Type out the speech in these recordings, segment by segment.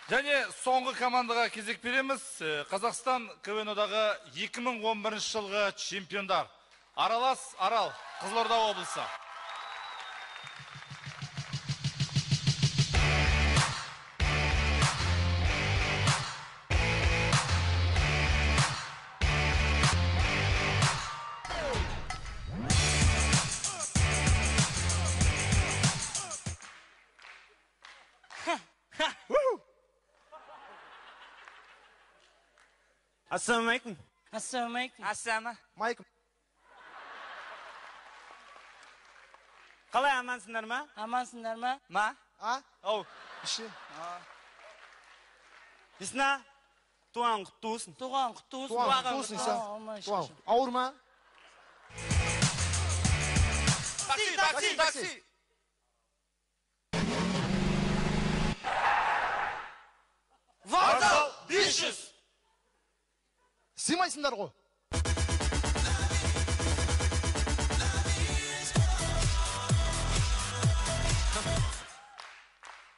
Және соңғы командаға кезек береміз. Қазақстан КВН-дағы 2011 жылғы чемпиондар. Аралас Арал, Қызылорда облысы. Assalamualaikum. Assalamualaikum. Assalamualaikum. Қалай амансыңдар ма? Амансыңдар ма? Ма? Оу, іші. Бісна, туған құтты болсын. Туған құтты болсын. Туған құтты болсын, Иса. Ауыр ма? Такси. Вокзал 500. Сыймайсыңдар ғой.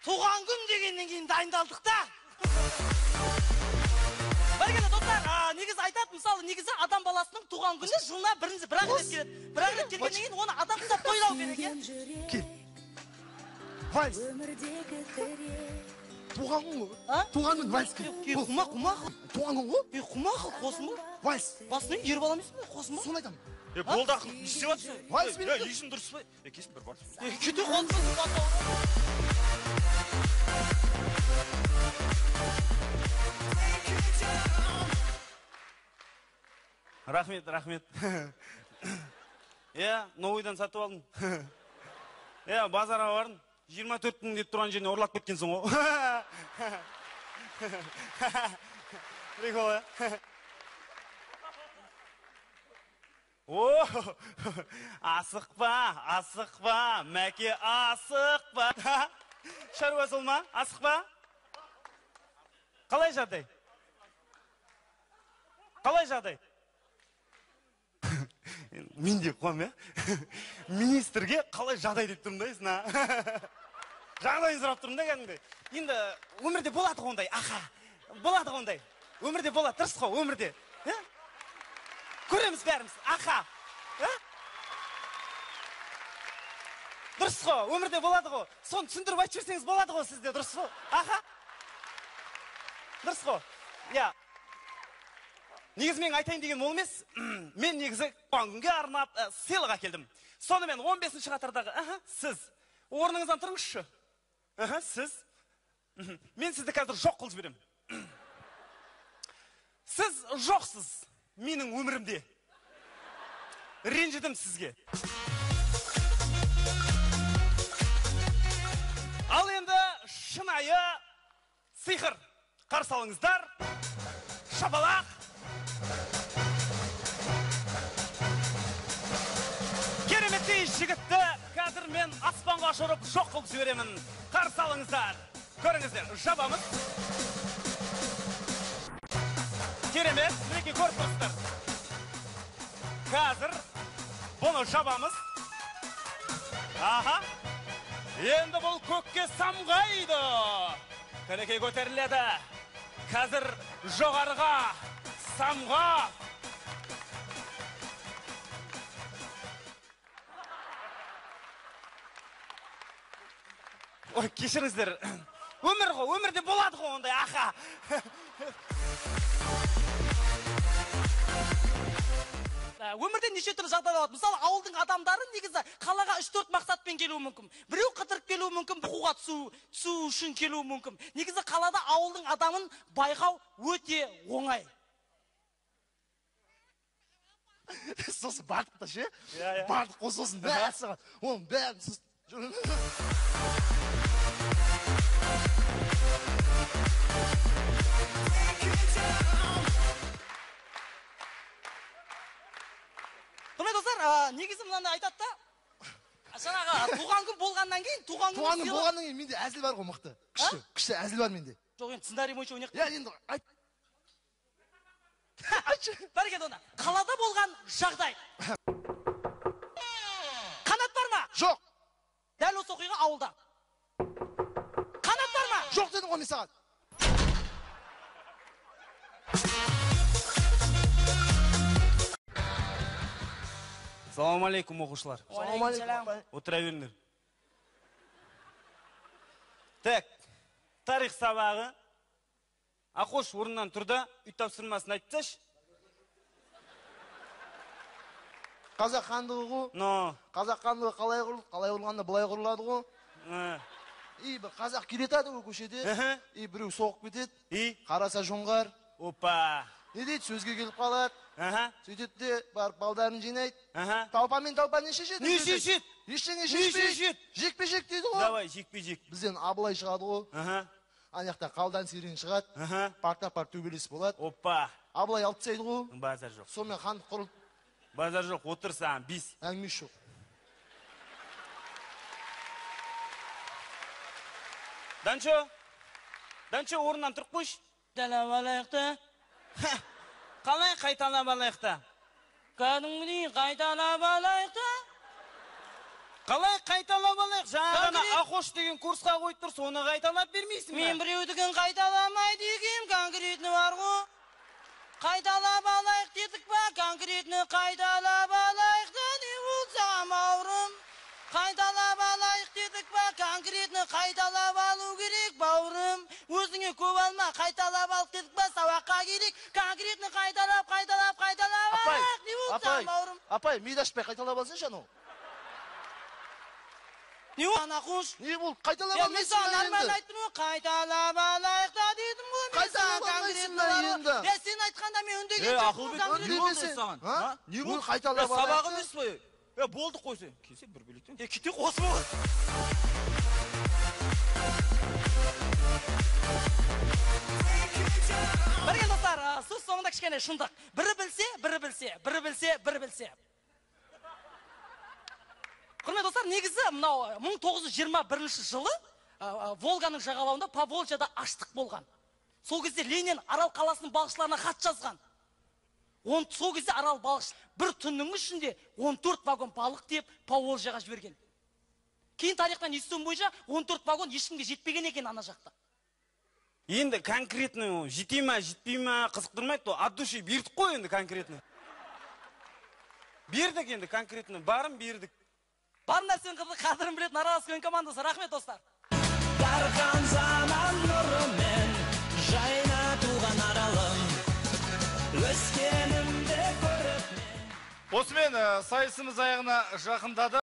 Туған күн дегеннен кейін дайындалдық та. Бәргені достар, негізі айтады, мысалы, негізі адам баласының туған күні жылына бір рет келеді. Бір рет келгеннен кейін оны адам ұстап тойлау керек. Кел. Вальс. Туған күн ғой. Туған күн вальс кел. Құма. Туған күн ғой. Құма қыл, қосын ба? Вальс. Басының ер бала емеспін ба? Қосын ба? Соны айтамын. Болды ақыл, не істеп жатсың? Вальс мен. Есің дұрыс па? Кесіп бір бар. Кете қолсын. Рахмет. Новыйдан сатып алдым. Базарға бардым. 24 мың деп тұрған жеріне ұрлап кеткенсің ғой. Прикол, Асықпа, мәке асықпа. Шаруа сол ма? Асықпа? Қалай жағдай? Мен де қуам, министрге қалай жағдай деп тұрмын да, есіна. Жағдайын сұрап тұрмын да, кәдімгідей. Енді өмірде болады ондай, болады ондай. Өмірде болады, дұрыс қой, өмірде. Көреміз бәріміз, дұрыс қой, өмірде болады ғой. Соны түсіндіріп айтып жіберсеңіз болады ғой сізде, дұрыс қой. Дұрыс қой. Негізі мен айтайын деген ол емес, мен негізі туған күнге арнап сыйлық әкелдім. Сонымен 15-ші қатардағы, сіз орныңыздан тұрыңызшы. Сіз. Мен сізді қазір жоқ қылып жіберем. Сіз жоқсыз менің өмірімде. Ренжідім сізге. Ал енді шынайы сиқыр. Қарсы алыңыздар. Шабалақ. Кереметтей жігітті қазір мен аспанға ұшырып жоқ қылып жіберемін. Қарсы алыңыздар. Көріңіздер, жабамыз. Керемет, мінекей көріп тұрсыздар. Қазір бұны жабамыз. Енді бұл көкке самғайды. Кәнекей көтеріледі. Қазір жоғарыға самға. Ой, кешіріңіздер. Өмір ғой, өмірде болады ғой ондай, Өмірде неше түрлі жағдайлар болады. Мысалы, ауылдың адамдары негізі қалаға 3-4 мақсатпен келуі мүмкін. Біреу қыдырып келуі мүмкін, бұқуға түсу үшін келуі мүмкін. Негізі қалада ауылдың адамын байқау өте оңай. Сосын бардық та ше? Бардық қой сосын бәрі саған. Оның бәрін сіз... Бұны достар, негізі мынандай айтады да, жаңағы туған күн болғаннан кейін, туған күн болғаннан кейін менде әзіл бар ғой мықты. Күшті әзіл бар менде. Жоқ, енді сценарий бойынша ойнақ. Енді айт. Бәрекелді оны. Қалада болған жағдай. Қанат бар ма? Жоқ. Дәл осы оқиға ауылда. Қанат бар ма? Жоқ дедім ғой мен саған. Салам алейкум, оқушылар. Уалейкумсалам. Отыра беріңдер. Так, тарих сабағы. Ақош орнынан тұрда, үй тапсырмасын айтсаш. Қазақ хандығы ғой. Но. Қазақ хандығы қалай құрылды? Қалай құрылғанда былай құрылады ғой. Бір қазақ келетеді ғой көшеде. Біреу соғып кетеді. Қараса жоңғар. Опа. Не дейді? Сөзге келіп қалады. Сөйтеді де барып балдарын жинайды. Талпа не шешеді? Не шешеді? Ештеңе шешпейді. Жекпе-жек дейді ғой. Давай, жекпе-жек. Бізден Абылай шығады ғой. Анаяқта қалдан серен шығады. Партап-пар төбелес болады. Опа. Абылай алып тастайды ғой. Базар жоқ. Сонымен хандық құрылды. Базар жоқ, отыр саған, бис. Әңгіме жоқ. Данчо, орнынан тұрып қойш. Дәлем алайықта. Қалай қайталап алайықта? Кәдімгідей қайталап алайықта. Қалай қайталап алайық? Жаңағына Ақош деген курсқа қойып тұр, соны қайталап бермейсің бе? Мен біреудігін қайталамайды екем, конкретні бар ғой. Қайталап алайық дедік па, конкретні қайталап алайық та не болсам ауырым. Қайталап алайық дедік па, конкретні қайталап алу керек бауырым. Өзіңе көп алма, қайталап алып дедік па, сабаққа керек. Конкретні қайталап алайық, не болсам бауырым. Апай, мейді ашпай қайталап алсыншы анау. Не ол? Ақош. Не бол, қайталап алмайсың ба енді? Мен саған нормально айттым ғой, қайталап алайық та дедім ғой. Қайталап алмайсың ба енді? Сен айтқанда мен үндеген жоқпын. Не болды саған? Не болды қайталап алайық? Сабағы емес па? Болды қойсын. Келсе бір бөлектен. Кете қосып ғой. Бірге достар, сөз соңында кішкене шындық. Бірі білсе. Құрметті достар, негізі мынау 1921 жылы Волганың жағалауында Поволжьяда аштық болған. Сол кезде Ленин Арал қаласының балықшыларына хат жазған. Сол кезде Арал балықшы бір түннің ішінде 14 вагон балық деп Поволжьяға жіберген. Кейін тарихтан естуім бойынша 14 вагон ешкімге жетпеген екен ана жақта. Енді конкретно жетей ма, жетпей ма қызықтырмайды. От души бердік қой енді конкретно. Бердік енді конкретно, барын бердік. Бар нәрсенің қадірін білетін араласқан командасы. Рахмет достар. Дархан заман нұрымен жайна туған аралым, өскенімді көріп мен. Осымен сайысымыз аяғына жақындады.